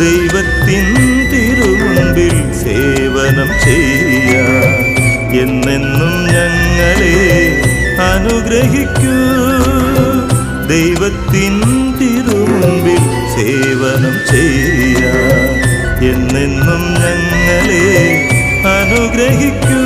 ദൈവത്തിൻ തിരുമുൻപിൽ സേവനം ചെയ്യാൻ എന്നെന്നും ഞങ്ങളെ അനുഗ്രഹിക്കൂ. ദൈവത്തിൻ തിരുമുൻപിൽ സേവനം ചെയ്യാൻ എന്നെന്നും ഞങ്ങളെ അനുഗ്രഹിക്കൂ.